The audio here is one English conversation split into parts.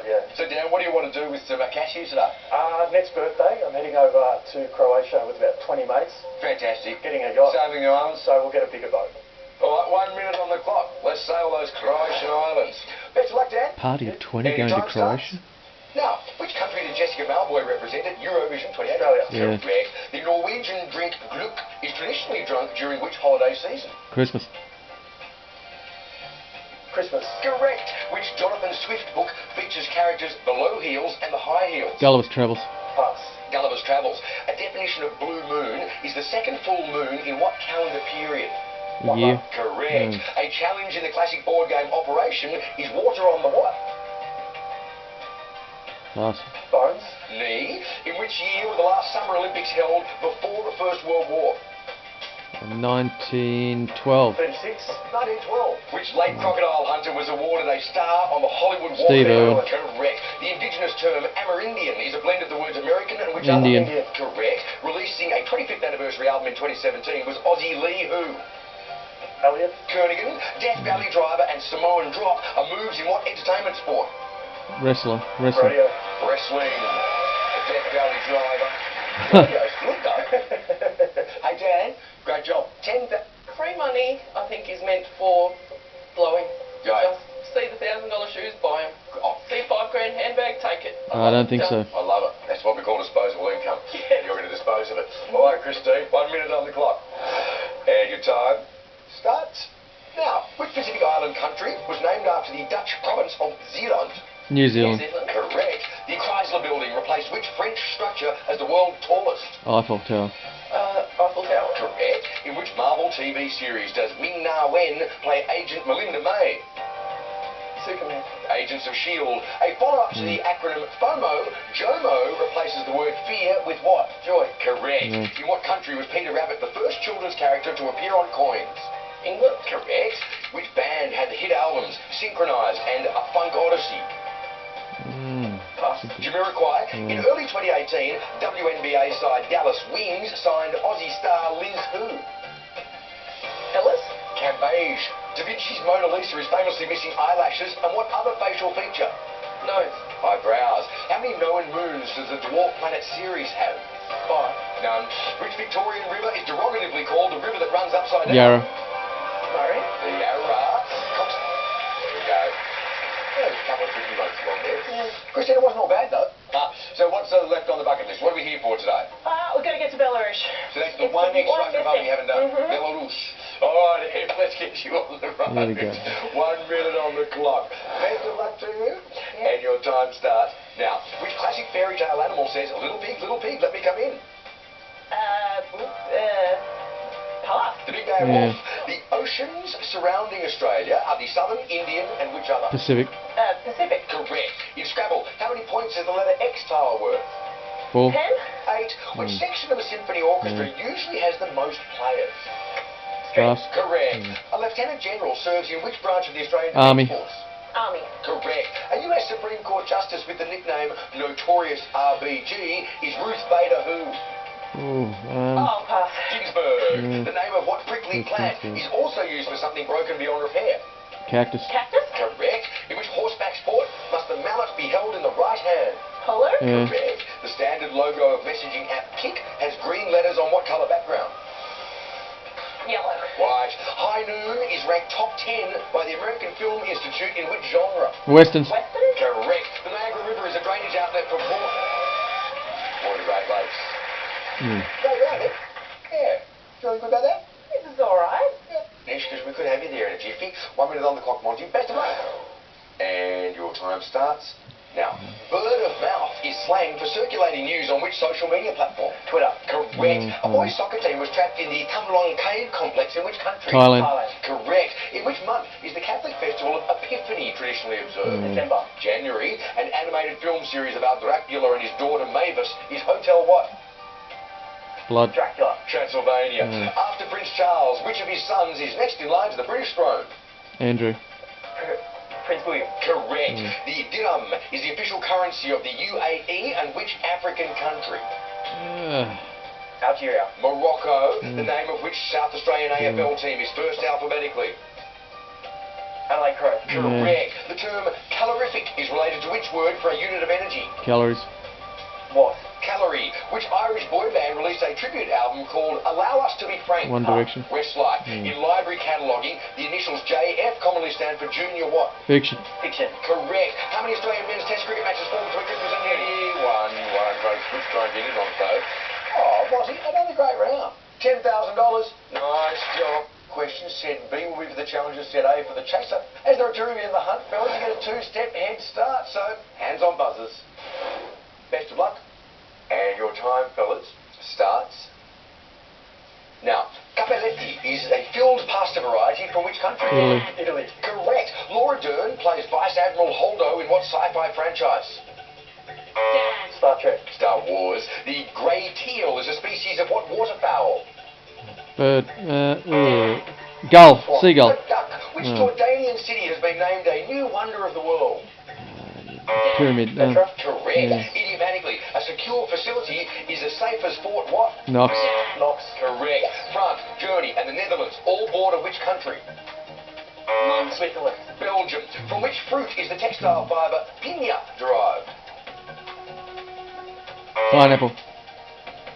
yeah. So, Dan, what do you want to do with cash here today? Next birthday, I'm heading over to Croatia with about 20 mates. Fantastic. Getting a yacht. Sailing the islands? So we'll get a bigger boat. All right, 1 minute on the clock. Let's sail those Croatian islands. Best of luck, Dan. Party of 20 Any going to time Croatia? starts? Now, which country did Jessica Malboy represent at Eurovision 28? Australia. Yeah. Correct. The Norwegian drink gluk is traditionally drunk during which holiday season? Christmas. Christmas. Correct. Which Jonathan Swift book features characters the low heels and the high heels? Gulliver's Travels. Pass. Gulliver's Travels. A definition of blue moon is the second full moon in what calendar period? Year. Correct. A challenge in the classic board game Operation is water on the what? Pass. Bones. Knee. In which year were the last Summer Olympics held before the First World War? 1912. 36. 1912. Which late crocodile hunter was awarded a star on the Hollywood Walk of Steve Fame? Irwin. Correct. The indigenous term Amerindian is a blend of the words American and which Indian. other? Correct. Releasing a 25th anniversary album in 2017 was Ozzy Lee who? Elliot. Kernigan, Death Valley Driver and Samoan Drop are moves in what entertainment sport? Wrestling. Radio. Wrestling. The Death Valley Driver. Radio's good though. Hey Dan, great job. Free money, I think, is meant for blowing. Yeah. Just see the $1,000 shoes, buy them. See a $5 grand handbag, take it. I don't think so. I love it. That's what we call disposable income. You're going to dispose of it. All right, Christine, 1 minute on the clock. And your time starts now. Which Pacific Island country was named after the Dutch province of Zeeland? New Zealand. Correct. The Chrysler Building replaced which French structure as the world's tallest? Eiffel Tower. Eiffel Tower. Correct. In which Marvel TV series does Ming-Na Wen play Agent Melinda May? Superman. Agents of S.H.I.E.L.D. A follow-up to the acronym FOMO, JOMO replaces the word fear with what? Joy. Correct. In what country was Peter Rabbit the first children's character to appear on coins? England. Correct. Which band had the hit albums Synchronized and A Funk Odyssey? Jamiroquai. In early 2018, WNBA side Dallas Wings signed Aussie star Liz who? Ellis. Cambage. Da Vinci's Mona Lisa is famously missing eyelashes and what other facial feature? Nose. Eyebrows. How many known moons does the dwarf planet Ceres have? 5. None. Which Victorian river is derogatively called the river that runs upside down? Yarra. Murray. The Yarra. There we go. Yeah, there's a couple of tricky ones along there. Yeah. Christina, it wasn't all bad though. So what's left on the bucket list? What are we here for today? We're going to get to Belarus. So that's the It's one the extra one republic you haven't done. missing. Belarus. All right, Ed, let's get you on the road. There we go. 1 minute on the clock. Best of luck to you. And your time starts now. Which classic fairy tale animal says, little pig, let me come in? Pass. The big bad wolf. The oceans surrounding Australia are the Southern, Indian, and which other? Pacific. Pacific. Correct. In Scrabble, how many points is the letter X tile worth? 4. 10. 8. Which section of a symphony orchestra usually has the most players? Pass. Correct. A lieutenant general serves in which branch of the Australian Army. Defence Force? Army. Correct. A US Supreme Court justice with the nickname Notorious RBG is Ruth Bader who? Pass. Ginsburg. The name of what prickly plant is also used for something broken beyond repair? Cactus. Cactus. Correct. In which horseback sport must the mallet be held in the right hand? Polo. Correct. The standard logo of messaging app Kik has green letters on what colour background? Yellow. Right. High Noon is ranked top 10 by the American Film Institute in which genre? Westerns. Western. Correct. The Niagara River is a drainage outlet for water in Great Lakes. Great round, eh? Yeah. Feeling good about that? This is alright. Yeah. Next, because we could have you there in a jiffy. 1 minute on the clock, Monty. Best of luck. And your time starts now. Bird of mouth is slang for circulating news on which social media platform? Twitter. Correct. A boys soccer team was trapped in the Tumlong Cave complex in which country? Thailand. Correct. In which month is the Catholic festival of Epiphany traditionally observed? December. January. An animated film series about Dracula and his daughter Mavis is Hotel what? Blood. Dracula. Transylvania. After Prince Charles, which of his sons is next in line to the British throne? Andrew. Prince William. Correct. The dirham is the official currency of the UAE and which African country? Algeria. Morocco. The name of which South Australian AFL team is first alphabetically? Adelaide Crow. Correct. The term calorific is related to which word for a unit of energy? Calories. What? Calorie. Which Irish boy band released a tribute album called Allow Us to Be Frank? One Direction. Westlife. In library cataloguing, the initials JF commonly stand for junior what? Fiction. Fiction. Correct. How many Australian men's test cricket matches fall between Christmas and New Year? One. Great switch trying to get in on though. Oh, was it? Another great round. $10,000. Nice job. Question set B will be for the challenger, set A for the chaser. As there are two of you in the hunt, fellas, you get a two-step head start, so hands on buzzers. Best of luck. And your time, fellas, starts now. Cappelletti is a filled pasta variety from which country? Italy. Italy. Correct. Laura Dern plays Vice Admiral Holdo in what sci-fi franchise? Star Trek. Star Wars. The grey teal is a species of what waterfowl? Bird. Gull. Seagull. A duck. Which Jordanian city has been named a new wonder of the world? Pyramid. Correct. Yeah. Idiomatically, a secure facility is as safe as Fort what? Knox. Knox. Correct. France, Germany and the Netherlands all border which country? Switzerland. Belgium. From which fruit is the textile fibre piña derived? Pineapple.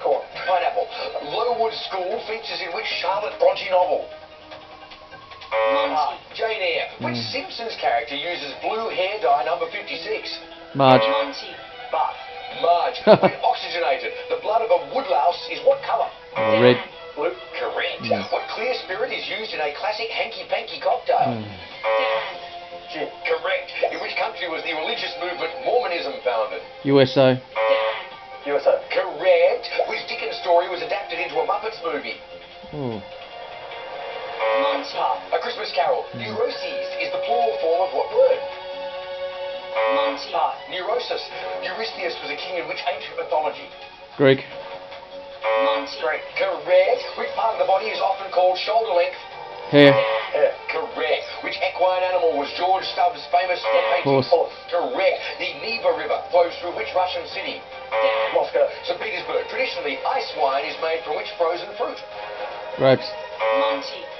Corn. Pineapple. Lowood School features in which Charlotte Bronte novel? Jane Eyre. Which Simpsons character uses blue hair dye number 56? Marge. Bart. Marge. When oxygenated, the blood of a woodlouse is what colour? Red. Blue. Correct. What clear spirit is used in a classic hanky-panky cocktail? Gin. Correct. In which country was the religious movement Mormonism founded? USA. USA. Correct. Which Dickens story was adapted into a Muppets movie? Oh. A Christmas Carol. Neuroses is the plural form of what word? Neurosis. Eurystheus was a king in which ancient mythology? Greek. Great. Correct. Which part of the body is often called shoulder length? Hair. Hair. Correct. Which equine animal was George Stubbs' famous painting? Horse. Horse. Correct. The Neva River flows through which Russian city? Moscow. St. Petersburg. Traditionally, ice wine is made from which frozen fruit? Grapes.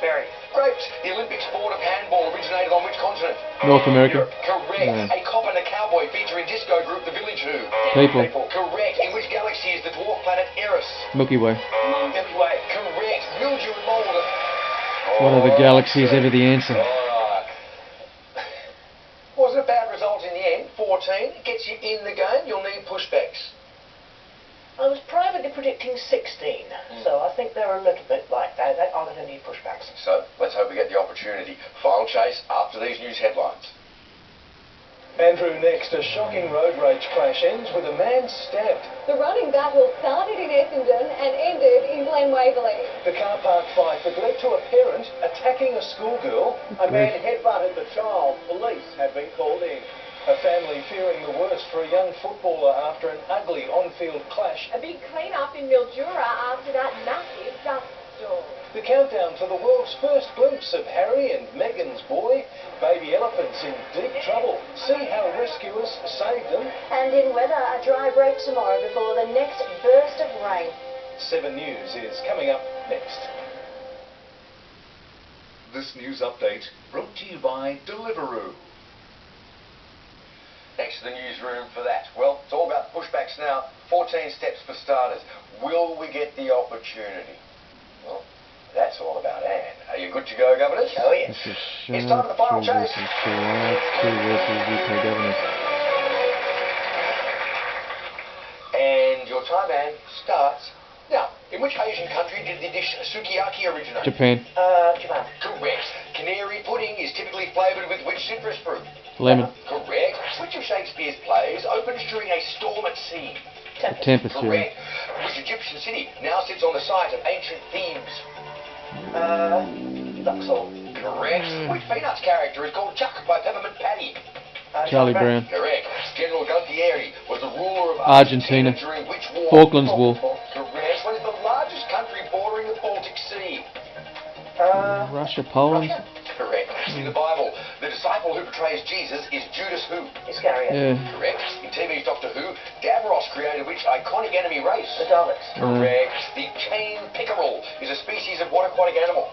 Berry. Grapes. The Olympic sport of handball originated on which continent? North America. Correct. Yeah. A cop and a cowboy feature in disco group The Village Who? People. Correct. In which galaxy is the dwarf planet Eris? Milky Way. Milky Way. Correct. Mildew and mold. One of the galaxies ever the answer. Alright. Wasn't a bad result in the end. 14. Gets you in the game. You'll need pushbacks. I was privately predicting 16, so I think they're a little bit like that. I'm going to need pushbacks. So, let's hope we get the opportunity. Final chase after these news headlines. Andrew next. A shocking road rage crash ends with a man stabbed. The running battle started in Essendon and ended in Glen Waverley. The car park fight that led to a parent attacking a schoolgirl. A man headbutted the child. Police have been called in. A family fearing the worst for a young footballer after an ugly on-field clash. A big clean-up in Mildura after that massive dust storm. The countdown to the world's first glimpse of Harry and Meghan's boy. Baby elephants in deep trouble. See how rescuers saved them. And in weather, a dry break tomorrow before the next burst of rain. 7 News is coming up next. This news update brought to you by Deliveroo. Next to the newsroom for that. Well, it's all about pushbacks now. 14 steps for starters. Will we get the opportunity? Well, that's all about Anne. Are you good to go, Governess? Oh, yes. It's time for the final chase. UK Governess. And your time, Anne, starts now. In which Asian country did the dish sukiyaki originate? Japan. Japan. Correct. Canary pudding is typically flavoured with which citrus fruit? Lemon. Correct. Which of Shakespeare's plays opens during a storm at sea? Tempest. Correct. Which Egyptian city now sits on the site of ancient Thebes? Luxor. Correct. Which Peanuts character is called Chuck by Peppermint Patty? Charlie Brown. Correct. General Gualtieri was the ruler of Argentina. during which war? Falklands War. Correct. What is the largest country bordering the Baltic Sea? Russia. Poland. Correct. In the Bible, the disciple who betrays Jesus is Judas who? Iscariot. Yeah. Correct. In TV's Doctor Who, Davros created which iconic enemy race? The Daleks. Correct. The chain pickerel is a species of what aquatic animal?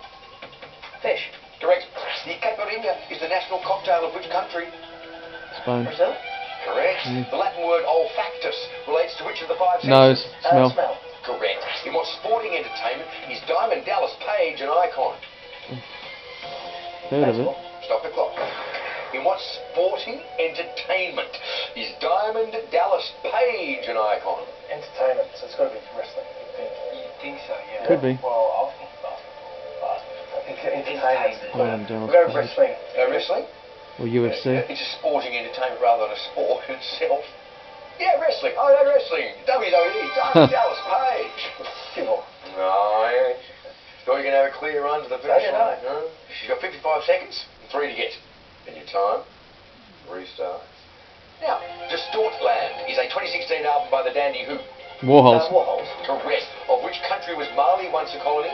Fish. Correct. The caipirinha is the national cocktail of which country? Spain. Brazil? Correct. The Latin word olfactus relates to which of the five Nose. senses? Smell. Smell. Correct. In what sporting entertainment is Diamond Dallas Page an icon? Heard of it. Stop the clock. In what sporting entertainment is Diamond Dallas Page an icon? Entertainment, so it's got to be wrestling. You think so, yeah. Could be. Well, I'll think basketball. I think entertainment. Diamond Dallas We'll go Page. wrestling. Wrestling? Or UFC. It's a sporting entertainment rather than a sport itself. Yeah, wrestling. Oh, no, wrestling. WWE. Diamond Dallas Page. Civil. No, yeah. Thought you can have a clear run to the finish Yeah, line. no. No. She's got 55 seconds and 3 to get. And your time restart. Now, Distortland is a 2016 album by the dandy who? Warhols. Warhols. Correct. Of which country was Mali once a colony?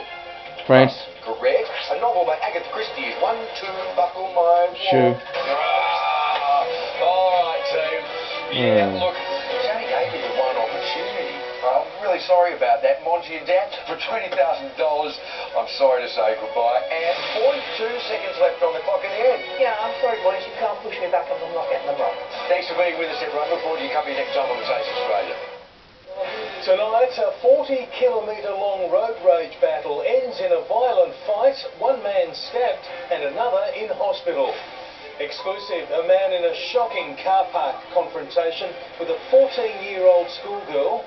France. Correct. A novel by Agatha Christie is 1, 2, Buckle My War. Shoe. Alright, team. Yeah, Hmm. look, we only gave you the one opportunity. I'm really sorry about that, Monty and Dan. For $20,000, I'm sorry to say goodbye. And 42 seconds left on the clock in the end. Yeah, I'm sorry, boys, you can't push me back if I'm not getting them wrong. Thanks for being with us, everyone. Look forward to your company next time on the Taste Australia. Tonight, a 40-kilometre-long road rage battle ends in a violent fight, one man stabbed and another in hospital. Exclusive, a man in a shocking car park confrontation with a 14-year-old schoolgirl.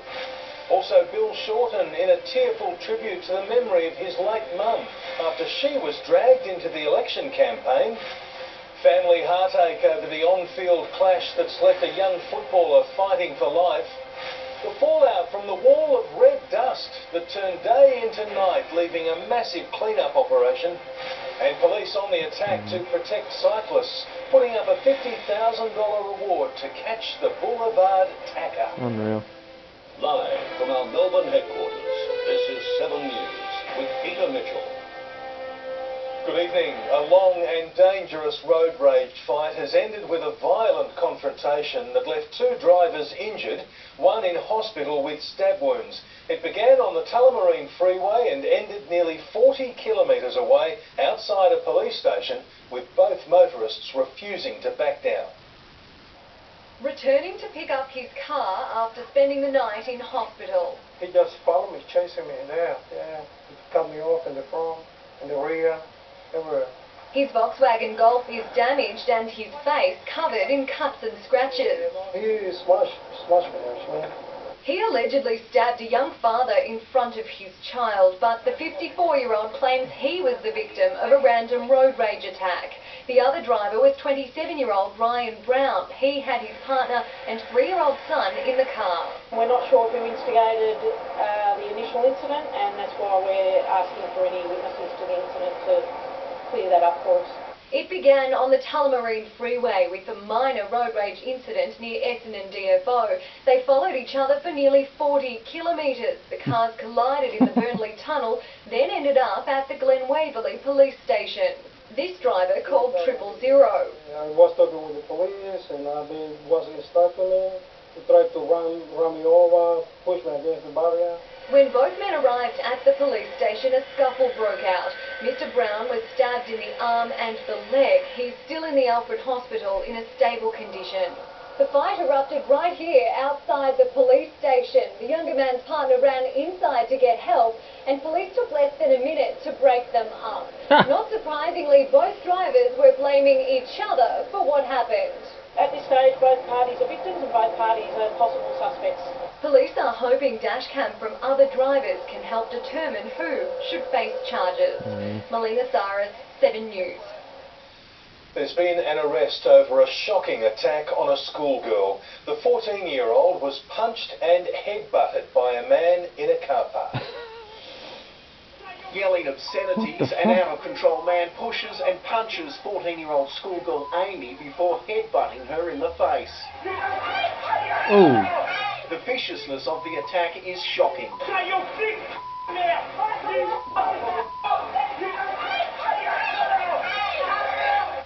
Also, Bill Shorten in a tearful tribute to the memory of his late mum after she was dragged into the election campaign. Family heartache over the on-field clash that's left a young footballer fighting for life. The fallout from the wall of red dust that turned day into night, leaving a massive clean-up operation. And police on the attack to protect cyclists, putting up a $50,000 reward to catch the boulevard attacker. Unreal. Live from our Melbourne headquarters, this is 7 News with Peter Mitchell. Good evening. A long and dangerous road rage fight has ended with a violent confrontation that left 2 drivers injured, one in hospital with stab wounds. It began on the Tullamarine Freeway and ended nearly 40 kilometres away outside a police station, with both motorists refusing to back down. Returning to pick up his car after spending the night in hospital. He just followed me, chasing me there. Yeah, he cut me off in the front, in the rear, everywhere. His Volkswagen Golf is damaged and his face covered in cuts and scratches. He smashed me actually. He allegedly stabbed a young father in front of his child, but the 54-year-old claims he was the victim of a random road rage attack. The other driver was 27-year-old Ryan Brown. He had his partner and 3-year-old son in the car. We're not sure who instigated the initial incident, and that's why we're asking for any witnesses to the incident to clear that up for us. It began on the Tullamarine Freeway with a minor road rage incident near Essendon DFO. They followed each other for nearly 40 kilometres. The cars collided in the Burnley Tunnel, then ended up at the Glen Waverley police station. This driver called 000. I was talking with the police, and they wasn't stopping me. He tried to run me over, push me against the barrier. When both men arrived at the police station, a scuffle broke out. Mr. Brown was stabbed in the arm and the leg. He's still in the Alfred Hospital in a stable condition. The fight erupted right here outside the police station. The younger man's partner ran inside to get help, and police took less than a minute to break them up. Not surprisingly, both drivers were blaming each other for what happened. At this stage, both parties are victims and both parties are possible suspects. Police are hoping dashcam from other drivers can help determine who should face charges. Melina Cyrus, 7 News. There's been an arrest over a shocking attack on a schoolgirl. The 14-year-old was punched and headbutted by a man in a car park. Yelling obscenities, an out-of-control man pushes and punches 14-year-old schoolgirl Amy before headbutting her in the face. Ooh. The viciousness of the attack is shocking.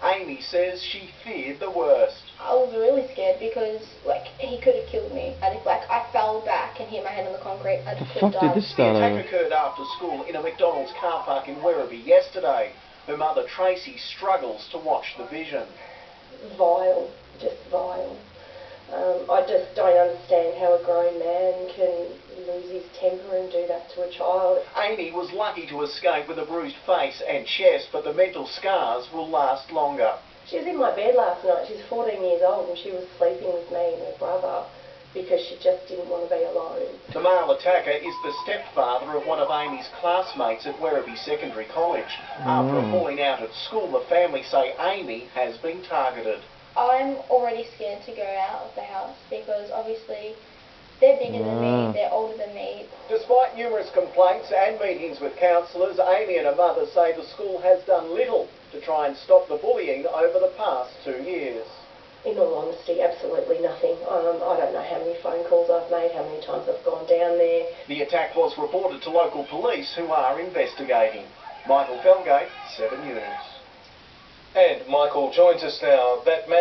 Amy says she feared the worst. I was really scared because, he could have killed me. And if, I fell back and hit my head on the concrete, I just could have died. Did this start The over? attack occurred after school in a McDonald's car park in Werribee yesterday. Her mother Tracy struggles to watch the vision. Vile, just vile. I just don't understand how a grown man can lose his temper and do that to a child. Amy was lucky to escape with a bruised face and chest, but the mental scars will last longer. She was in my bed last night. She's 14 years old and she was sleeping with me and her brother because she just didn't want to be alone. The male attacker is the stepfather of one of Amy's classmates at Werribee Secondary College. After a falling out at school, the family say Amy has been targeted. I'm already scared to go out of the house because obviously they're bigger than me, they're older than me. Despite numerous complaints and meetings with counsellors, Amy and her mother say the school has done little to try and stop the bullying over the past 2 years. In all honesty, absolutely nothing. I don't know how many phone calls I've made, how many times I've gone down there. The attack was reported to local police who are investigating. Michael Felgate, 7 News. And Michael joins us now. That man